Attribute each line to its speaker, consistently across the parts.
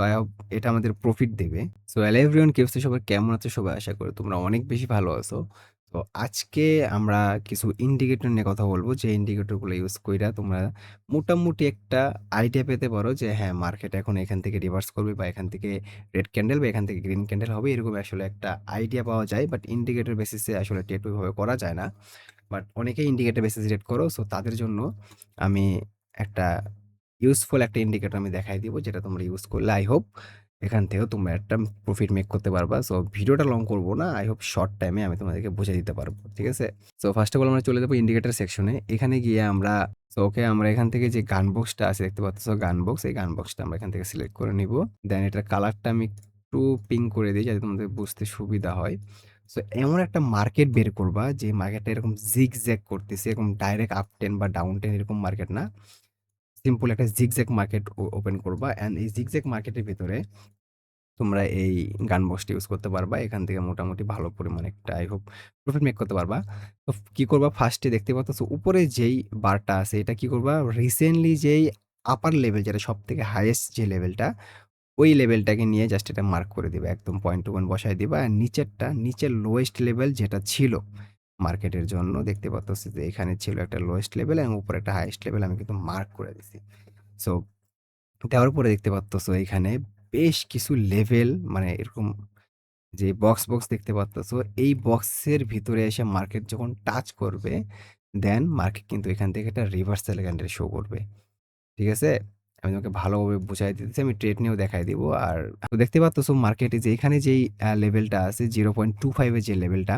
Speaker 1: I hope এটা আমাদের profit দেবে। সো হ্যালো এভরিওয়ান, কি অবস্থা সবার? কেমন আছো সবাই? আশা করি তোমরা অনেক বেশি ভালো আছো। তো আজকে আমরা কিছু ইন্ডিকেটর নিয়ে কথা বলবো, যে ইন্ডিকেটরগুলো ইউজ কইরা তোমরা মোটামুটি একটা আইডিয়া পেতে পারো যে হ্যাঁ, মার্কেট এখন এখান থেকে রিভার্স করবে বা এখান থেকে রেড ক্যান্ডেল বা এখান থেকে গ্রিন ক্যান্ডেল হবে, এরকম আসলে একটা আইডিয়া পাওয়া যায়। বাট ইন্ডিকেটর বেসিসে আসলে ট্রেড ওইভাবে করা যায় না। বাট অনেকেই ইন্ডিকেটর বেসিস ট্রেড করো। সো তাদের জন্য আমি একটা ইউজফুল একটা ইন্ডিকেটর আমি দেখাই দিব, যেটা তোমরা ইউজ করলে আই হোপ এখান থেকেও তোমরা একটা প্রফিট মেক করতে পারবা। সো ভিডিওটা লং করব না, আই হোপ শর্ট টাইমে আমি তোমাদেরকে বুঝিয়ে দিতে পারবো, ঠিক আছে? সো ফার্স্ট অফ অল আমরা চলে যাবো ইন্ডিকেটর সেকশনে। এখানে গিয়ে আমরা আমরা এখান থেকে যে গান বক্সটা আছে দেখতে পাচ্ছ, গান বক্স, এই গান বক্সটা আমরা এখান থেকে সিলেক্ট করে নিব। দেন এটার কালারটা আমি একটু পিঙ্ক করে দিই যাতে তোমাদের বুঝতে সুবিধা হয়। সো এমন একটা মার্কেট বের করবা যে মার্কেটটা এরকম জিগজ্যাগ করতেছে, এরকম ডাইরেক্ট আপ টেন বা ডাউন টেন এরকম মার্কেট না, সিম্পল একটা জিগজ্যাগ মার্কেট ওপেন করবা। অ্যান্ড এই জিগজ্যাগ মার্কেটের ভিতরে তোমরা এই গান বক্সটা ইউজ করতে পারবা। এখান থেকে মোটামুটি ভালো পরিমাণে একটা আই হোপ প্রফিট মেক করতে পারবা। তো কি করবা, ফার্স্টে দেখতে পাচ্ছ উপরে যেই বারটা আছে, এটা কি করবা, রিসেন্টলি যেই আপার লেভেল, যেটা সব থেকে হাইয়েস্ট যে লেভেলটা, ওই লেভেলটাকে নিয়ে জাস্ট এটা মার্ক করে দিবা, একদম পয়েন্ট টু পয়েন্ট বসায় দিবা। আর নিচেরটা, নিচের লোয়েস্ট লেভেল যেটা ছিল মার্কেটের জন্য, দেখতে পাচ্ছ যে এখানে ছিল একটা লোয়েস্ট লেভেল এবং উপরে একটা হাইয়েস্ট লেভেল, আমি কিন্তু মার্ক করে দিছি। সো দেওয়ার পরে দেখতে পাচ্ছ এখানে বেশ কিছু লেভেল, মানে এরকম যে বক্স দেখতে পাচ্ছ, এই বক্সের ভিতরে এসে মার্কেট যখন টাচ করবে, দেন মার্কেট কিন্তু এখান থেকে একটা রিভার্সাল ক্যান্ডেল শো করবে, ঠিক আছে? আমি তোমাকে ভালোভাবে বুঝাই দিতেছি, আমি ট্রেড নিয়েও দেখাই দিব। আর তো দেখতে পাচ্ছ মার্কেটে যে এখানে যেই লেভেলটা আছে 0.25 এর যে লেভেলটা,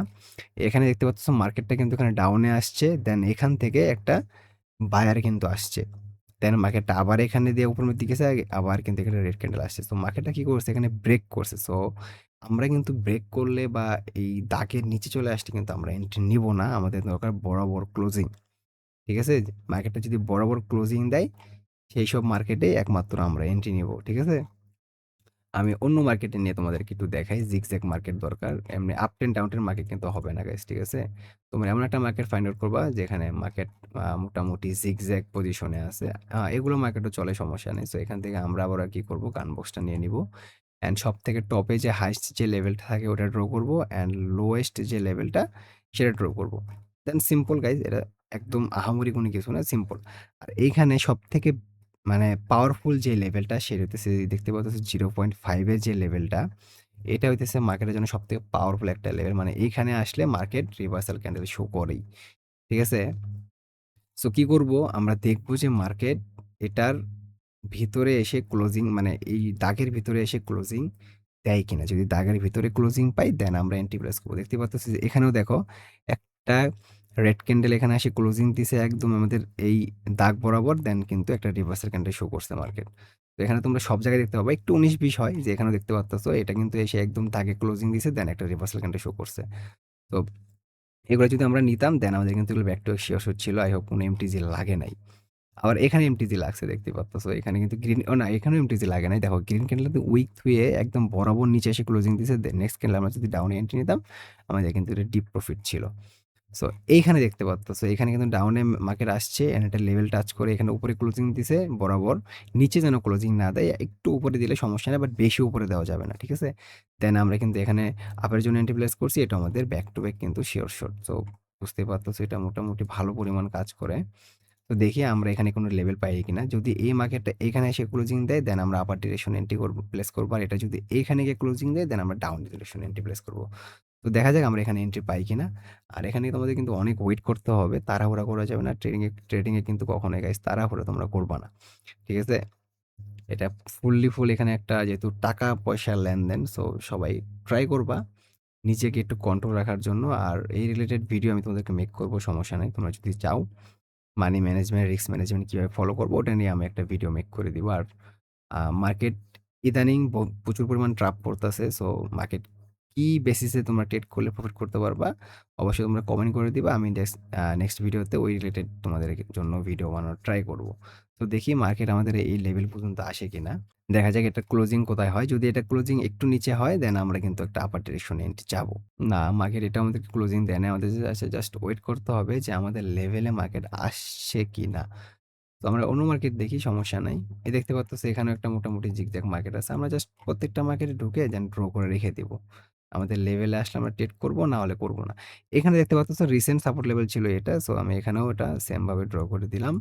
Speaker 1: এখানে দেখতে পাচ্ছ মার্কেটটা কিন্তু এখানে ডাউনে আসছে। দেন এখান থেকে একটা বায়ার কিন্তু আসছে। দেন মার্কেটটা আবার এখানে দিয়ে উপরের দিকে গেছে, আবার কিন্তু এখানে রেড ক্যান্ডেল আসছে। তো মার্কেটটা কি করছে, এখানে ব্রেক করছে। সো আমরা কিন্তু ব্রেক করলে বা এই দাগের নিচে চলে আসলে কিন্তু আমরা এন্ট্রি নিব না, আমাদের দরকার বরাবর ক্লোজিং, ঠিক আছে? মার্কেটটা যদি বরাবর ক্লোজিং দেয়, সেই সব মার্কেটে একমাত্র আমরা এন্ট্রি নিব, ঠিক আছে? আমি অন্য মার্কেটে নিয়ে তোমাদেরকে একটু দেখাই। জিগজ্যাগ মার্কেট দরকার, এমনি up ten down ten market কিন্তু হবে না গাইস, ঠিক আছে? তোমরা এমন একটা মার্কেট ফাইন্ড আউট করবা যেখানে মার্কেট মোটামুটি জিগজ্যাগ পজিশনে আছে। এগুলো মার্কেটও চলে, সমস্যা নেই। সো এখান থেকে আমরা আবার কি করব, গান বক্সটা নিয়ে নিব। অ্যান্ড সব থেকে টপে যে হাইস্ট যে লেভেলটা থাকে ওটা ড্র করব, অ্যান্ড লোয়েস্ট যে লেভেলটা সেটা ড্র করব। দেন সিম্পল গাইজ, এটা একদম আহামরি কোনো কিছু না, সিম্পল। আর এইখানে সব থেকে মানে পাওয়ারফুল যে লেভেলটা সেটা হইতেছে, দেখতে পাচ্ছ 0.5 এর যে লেভেলটা, এটা হইতেছে মার্কেটের জন্য সব থেকে পাওয়ারফুল একটা লেভেল। মানে এইখানে আসলে মার্কেট রিভার্সাল ক্যান্ডেল শো করেই, ঠিক আছে? সো কি করব, আমরা দেখব যে মার্কেট এটার ভিতরে এসে ক্লোজিং, মানে এই দাগের ভিতরে এসে ক্লোজিং দেয় কিনা। যদি দাগের ভিতরে ক্লোজিং পাই, দেন আমরা এন্ট্রি প্রেস করবো। দেখতে পাচ্ছ যে এখানেও দেখো একটা রেড ক্যান্ডেল এখানে এসে ক্লোজিং দিছে একদম আমাদের এই দাগ বরাবর, দেন কিন্তু একটা রিভার্সাল ক্যান্ডেল শো করছে মার্কেট। তো এখানে তোমরা সব জায়গায় দেখতে পাবা, একটু 19-20 হয় যে এখানেও দেখতে পাচ্ছ, এটা কিন্তু এসে একদম দাগে ক্লোজিং দিছে, দেন একটা রিভার্সাল ক্যান্ডেল শো করছে। তো এগুলো যদি আমরা নিতাম, দেন আমাদের কিন্তু এগুলো ব্যাক টু শিওর ছিল। আই হোপ কোনো এমটিজি লাগে নাই। আবার এখানে এমটিজি লাগছে, দেখতে পাচ্ছ এখানে কিন্তু গ্রিন, ও না, এখানেও এমটিজি লাগে নাই। দেখো গ্রিন ক্যান্ডেল উইক থুয়ে একদম বরাবর নিচে এসে ক্লোজিং দিছে। নেক্সট ক্যান্ডেল আমরা যদি ডাউনে এন্ট্রি নিতাম, আমাদের কিন্তু এটা ডিপ প্রফিট ছিল। সো এইখানে দেখতে পাচ্ছ, এখানে কিন্তু ডাউনে মার্কেট আসছে, এন্ড একটা লেভেল টাচ করে এখানে উপরে ক্লোজিং দিছে বরাবর, নিচে যেন ক্লোজিং না দেয়, একটু উপরে দিলে সমস্যা নেই, বাট বেশি উপরে দেওয়া যাবে না, ঠিক আছে? দেন আমরা কিন্তু এখানে আপের জন্য এন্ট্রি প্লেস করছি, এটা আমাদের ব্যাক টু ব্যাক কিন্তু শিওর শট। সো বুঝতে পারতো এটা মোটামুটি ভালো পরিমাণ কাজ করে। তো দেখি আমরা এখানে কোনো লেভেল পাই কিনা। যদি এই মার্কেটটা এখানে এসে ক্লোজিং দেয়, দেন আমরা আপার ডিরেকশন এন্ট্রি করব, প্লেস করবো। আর এটা যদি এইখানে গিয়ে ক্লোজিং দেয়, দেন আমরা ডাউন ডিরেকশন এন্ট্রি প্লেস করবো। তো দেখা যাক আমরা এখানে এন্ট্রি পাই কিনা। আর এখানে তোমাদের কিন্তু অনেক ওয়েট করতে হবে, তাড়াহুড়া করা যাবে না। ট্রেডিংয়ে কিন্তু কখনোই গাইস তাড়াহুড়া তোমরা করবা না, ঠিক আছে? এটা ফুল এখানে একটা যেহেতু টাকা পয়সার লেনদেন, সো সবাই ট্রাই করবা নিজেকে একটু কন্ট্রোল রাখার জন্য। আর এই রিলেটেড ভিডিও আমি তোমাদেরকে মেক করবো, সমস্যা নাই। তোমরা যদি চাও মানি ম্যানেজমেন্ট, রিস্ক ম্যানেজমেন্ট কীভাবে ফলো করবো, ওটা নিয়ে আমি একটা ভিডিও মেক করে দিব। আর মার্কেট ইদানিং প্রচুর পরিমাণ ট্রাপ পড়তেছে। সো মার্কেট কি বেসিসে তোমরা ট্রেড করলে প্রফিট করতে পারবা, অবশ্যই তোমরা কমেন্ট করে দিবা। আমি নেক্সট ভিডিওতে ওই রিলেটেড তোমাদের জন্য ভিডিও বানানোর ট্রাই করব। তো দেখি মার্কেট আমাদের এই লেভেল পর্যন্ত আসে কিনা। দেখা যাক এটা ক্লোজিং কোথায় হয়। যদি এটা ক্লোজিং একটু নিচে হয়, দেন আমরা কিন্তু একটা আপার ডিরেকশনে এন্ট্রি যাবো। না, মার্কেট এটা আমাদেরকে ক্লোজিং দেয় না। আমাদের জাস্ট ওয়েট করতে হবে যে আমাদের লেভেলে মার্কেট আসছে কিনা। তো আমরা অন্য মার্কেট দেখি, সমস্যা নাই। এই দেখতে পারতেছো এখানেও একটা মোটামুটি জিগজ্যাগ মার্কেট আছে। আমরা জাস্ট প্রত্যেকটা মার্কেটে ঢুকে দেন ড্র করে রেখে দিব। আমাদের লেভেলে আসলে আমরা ট্রেড করব, না হলে করব না। এখানে দেখতে পারতেছো রিসেন্ট সাপোর্ট লেভেল ছিল এটা। সো আমি এখানেও এটা সেম ভাবে ড্র করে দিলাম।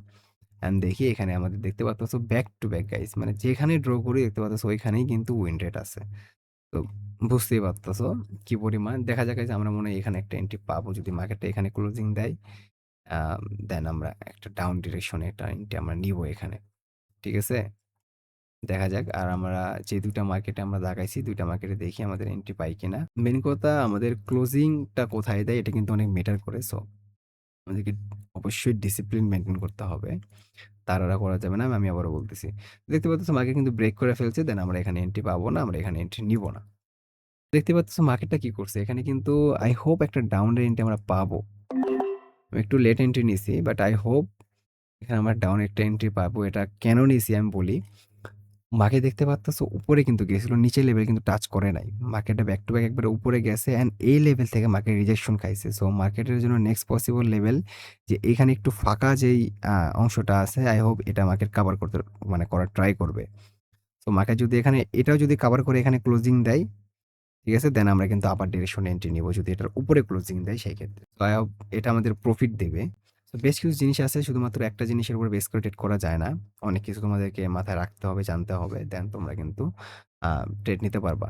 Speaker 1: অ্যান্ড দেখি এখানে আমাদের দেখতে পারতেছো ব্যাক টু ব্যাক গাইস। মানে যেখানেই ড্র করি দেখতে পারতেছো ওইখানেই কিন্তু উইন রেট আছে। তো বুঝতেই পারতেছো কি পরিমাণ। দেখা যাক যে আমরা মনে হয় এখানে একটা এন্ট্রি পাবো যদি মার্কেটটা এখানে ক্লোজিং দেয়। আ দেন আমরা একটা ডাউন ডিরেকশন এ একটা এন্ট্রি আমরা নিবো এখানে। ঠিক আছে? দেখা যাক। আর আমরা যে ২ টা মার্কেটে আমরা দাগাইছি, ২ টা মার্কেটে দেখি আমাদের এন্ট্রি পাই কিনা। মেইন কথা আমাদের ক্লোজিংটা কোথায় দেয় এটা কিন্তু অনেক ম্যাটার করে। সো আমাদেরকে অবশ্যই ডিসিপ্লিন মেইনটেইন করতে হবে। তাড়াহুড়া করা যাবে না। আমি আবারও বলতেছি। দেখতে পাচ্তেছো মার্কেট কিন্তু ব্রেক করে ফেলছে। দেন আমরা এখানে এন্ট্রি পাবো না। আমরা এখানে এন্ট্রি নিবো না। দেখতে পাচ্তেছো মার্কেটটা কি করছে? এখানে কিন্তু আই হোপ একটা ডাউন এর এন্ট্রি আমরা পাবো। আমি একটু লেট এন্ট্রি নিছি। বাট আই হোপ এখানে আমরা ডাউন একটা এন্ট্রি পাবো। এটা কেন নিছি আমি বলি। মার্কেট দেখতে পারতেছো উপরে কিন্তু গেছিল, নিচের লেভেল কিন্তু টাচ করে নাই। মার্কেটটা ব্যাক টু ব্যাক একবারে উপরে গেছে অ্যান্ড এই লেভেল থেকে মার্কেট রিজেকশন খাইছে। সো মার্কেটের জন্য নেক্সট পসিবল লেভেল যে এখানে একটু ফাঁকা যেই অংশটা আছে আই হোপ এটা মার্কেট কভার করতে মানে করার ট্রাই করবে। সো মার্কেট যদি এখানে এটাও যদি কভার করে এখানে ক্লোজিং দেয়, ঠিক আছে? দেন আমরা কিন্তু আপার ডিরেকশনে এন্ট্রি নিব যদি এটার উপরে ক্লোজিং দেয় সেই ক্ষেত্রে। তো আই হোপ এটা আমাদের প্রফিট দেবে। তো বেশ কিছু জিনিস আছে, শুধুমাত্র একটা জিনিসের উপর বেস করে ট্রেড করা যায় না। অনেক কিছু তোমাদেরকে মাথায় রাখতে হবে, জানতে হবে। দেন তোমরা কিন্তু ট্রেড নিতে পারবা।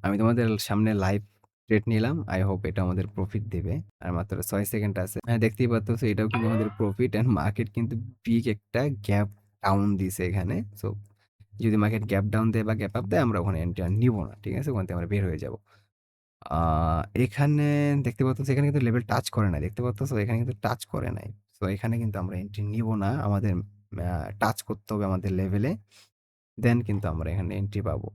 Speaker 1: আমি তোমাদের সামনে লাইভ ট্রেড নিলাম। আই হোপ এটা আমাদের প্রফিট দেবে। আর মাত্র ৬ সেকেন্ড আছে। হ্যাঁ, দেখতেই পারতেছো এটাও কিন্তু আমাদের প্রফিট অ্যান্ড মার্কেট কিন্তু বিগ একটা গ্যাপ ডাউন দিছে এখানে। সো যদি মার্কেট গ্যাপ ডাউন দেয় বা গ্যাপ আপ দেয় আমরা ওখানে এন্ট্রি আর নিব না। ঠিক আছে? ওখান থেকে আমরা বের হয়ে যাব। আ এখানে দেখতে পারতেছো এখানে কিন্তু লেভেল টাচ করে নাই। দেখতে পারতেছো এখানে কিন্তু টাচ করে নাই। সো এখানে কিন্তু আমরা এন্ট্রি নিব না। আমাদের টাচ করতে হবে আমাদের লেভেলে। দেন কিন্তু আমরা এখানে এন্ট্রি পাবো।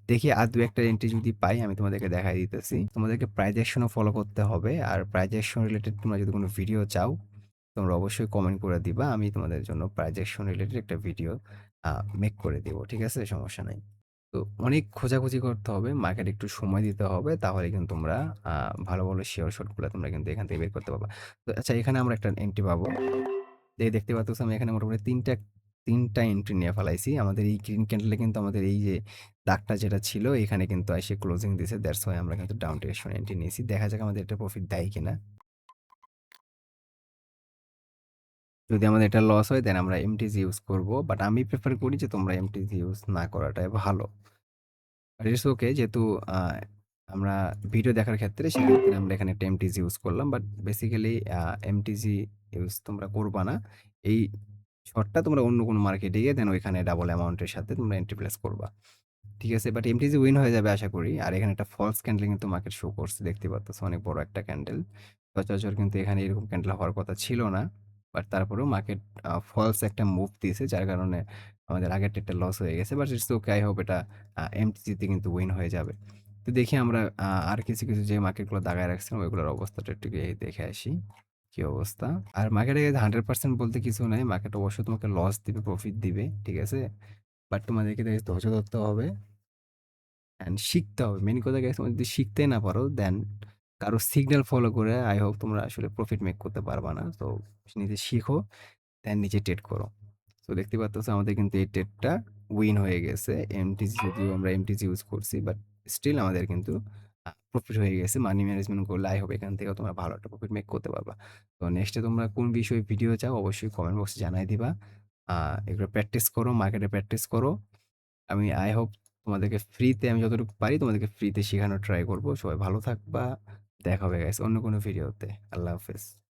Speaker 1: দেখি আর ২-১ টা এন্ট্রি যদি পাই আমি তোমাদেরকে দেখায় দিতেছি। তোমাদেরকে প্রাইজ অ্যাকশনও ফলো করতে হবে। আর প্রাইজ অ্যাকশন রিলেটেড তোমরা যদি কোনো ভিডিও চাও, তোমরা অবশ্যই কমেন্ট করে দিবা। আমি তোমাদের জন্য প্রাইজ অ্যাকশন রিলেটেড একটা ভিডিও আ মেক করে দিব। ঠিক আছে? সমস্যা নাই। তো অনেক খোঁজাখুঁজি করতে হবে, মার্কেটে একটু সময় দিতে হবে। তাহলে কিন্তু তোমরা আ ভালো, ভালো শিওর শট গুলা তোমরা কিন্তু এখান থেকে বের করতে পারবা। তো আচ্ছা এখানে আমরা একটা এন্ট্রি পাবো। এই দেখতে পাচ্তেছো আমি এখানে মোটামুটি ৩ টা এন্ট্রি নিয়ে ফেলাইছি। আমাদের এই গ্রিন ক্যান্ডেলে কিন্তু আমাদের এই যে দাগটা যেটা ছিল এখানে কিন্তু এসে ক্লোজিং দিছে। দ্যাটস হোয়াই আমরা কিন্তু ডাউন ডিরেকশন এন্ট্রি নিয়েছি। দেখা যাক আমাদের এটা প্রফিট দেয় কিনা। যদি আমাদের এটা লস হয় দেন আমরা এমটিজি ইউজ করব। বাট আমি প্রেফার করি যে তোমরা এমটিজি ইউজ না করাটাই ভালো। বাট ইটস ওকে যেহেতু আ আমরা ভিডিও দেখার ক্ষেত্রে সেক্ষেত্রে আমরা এখানে একটা এমটিজি ইউজ করলাম। বাট বেসিক্যালি এমটিজি ইউজ তোমরা করবা না। এই শটটা তোমরা অন্য কোনো মার্কেটে গিয়ে দেন ওইখানে ডাবল অ্যামাউন্টের সাথে তোমরা এন্ট্রি প্লেস করবা। ঠিক আছে? বাট এমটিজি উইন হয়ে যাবে আশা করি। আর এখানে একটা ফলস ক্যান্ডেল কিন্তু মার্কেট শো করছে। দেখতে পারতেছো অনেক বড় একটা ক্যান্ডেল। সচরাচর কিন্তু এখানে এরকম ক্যান্ডেল হওয়ার কথা ছিল না। বাট তারপরেও মার্কেট ফলস একটা মুভ দিয়েছে যার কারণে আমাদের আগের ট্রেডটা লস হয়ে গেছে। But it's okay I hope এটা এমটিজিতে কিন্তু উইন হয়ে যাবে। তো দেখি আমরা আর কিছু যে মার্কেটগুলো দাগায় রাখছিলাম ওইগুলোর অবস্থাটা একটু গিয়ে দেখে আসি। কি অবস্থা? আর মার্কেটে 100% বলতে কিছু নাই। মার্কেট অবশ্যই তোমাকে লস দিবে, প্রফিট দিবে। ঠিক আছে? বাট তোমাদেরকে ধৈর্য ধরতে হবে। অ্যান্ড শিখতে হবে। মেইন কথা গাইস তোমরা যদি শিখতেই না পারো দেন কারো সিগন্যাল ফলো করে আই হোপ তোমরা আসলে প্রফিট মেক করতে পারবা না। তো নিজে শিখো দেন নিজে ট্রেড করো। তো দেখতে পারতেছো আমাদের কিন্তু এই ট্রেডটা উইন হয়ে গেছে। এমটিসি যদিও আমরা এমটিসি ইউজ করছি বাট স্টিল আমাদের কিন্তু প্রফিট হয়ে গেছে। মানি ম্যানেজমেন্ট করলে আই হোপ এখান থেকেও তোমরা ভালো একটা প্রফিট মেক করতে পারবা। তো নেক্সটে তোমরা কোন বিষয়ে ভিডিও চাও অবশ্যই কমেন্ট বক্সে জানাই দিবা। এগুলো প্র্যাকটিস করো, মার্কেটে প্র্যাকটিস করো। আমি আই হোপ তোমাদেরকে ফ্রিতে আমি যতটুকু পারি তোমাদেরকে ফ্রিতে শেখানোর ট্রাই করব। সবাই ভালো থাকবা। দেখা হবে গাইস অন্য কোনো ভিডিওতে। আল্লাহ হাফেজ।